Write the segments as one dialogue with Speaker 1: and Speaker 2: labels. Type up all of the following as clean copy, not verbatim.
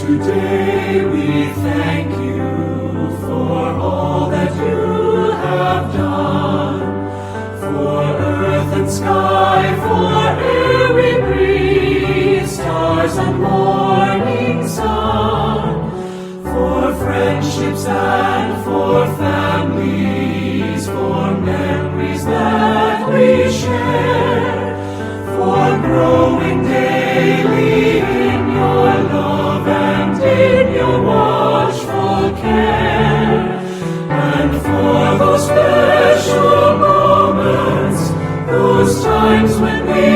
Speaker 1: Today we thank you for all that you have done, for earth and sky, for air we breathe, stars and morning sun, for friendships and for families, for memories that we share, for growing daily in your love and in your watchful care, and for those special moments, those times when we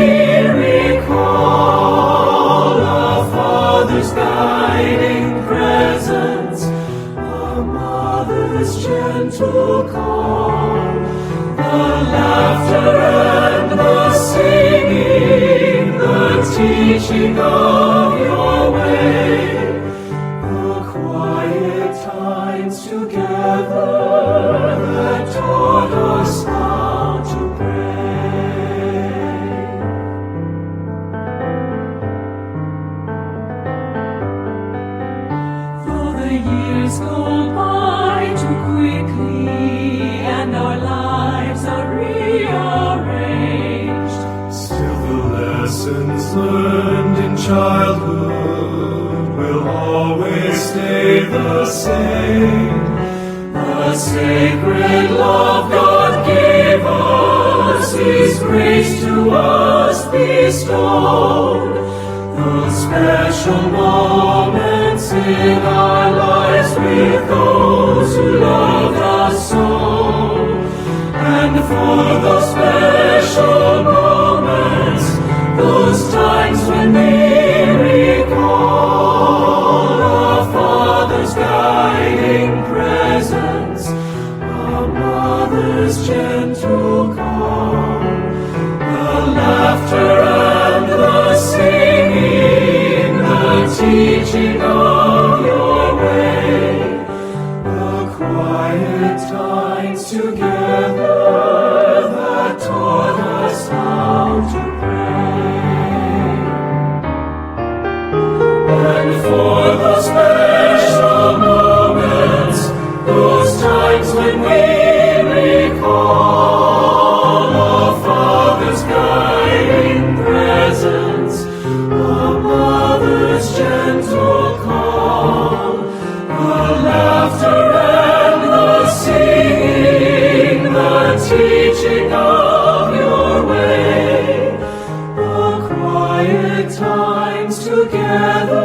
Speaker 1: recall a father's guiding presence, a mother's gentle call, the laughter and the singing, the teaching of your way, the quiet times together that taught us how to pray. Though the years go by too quickly and our lives are rearranged, still the lessons learned in childhood will always stay the same. The sacred love God gave us, His grace to us bestowed, those special moments in our lives with those who loved us so, and for those special moments, those times when we recall a father's guiding presence, a mother's gentle call, the laughter and the singing, the teaching of your way, the quiet times together that taught us how to pray, and for those special moments, those times when we recall a father's guiding presence, a mother's gentle call, the laughter and the singing, the teaching of your way, the quiet times together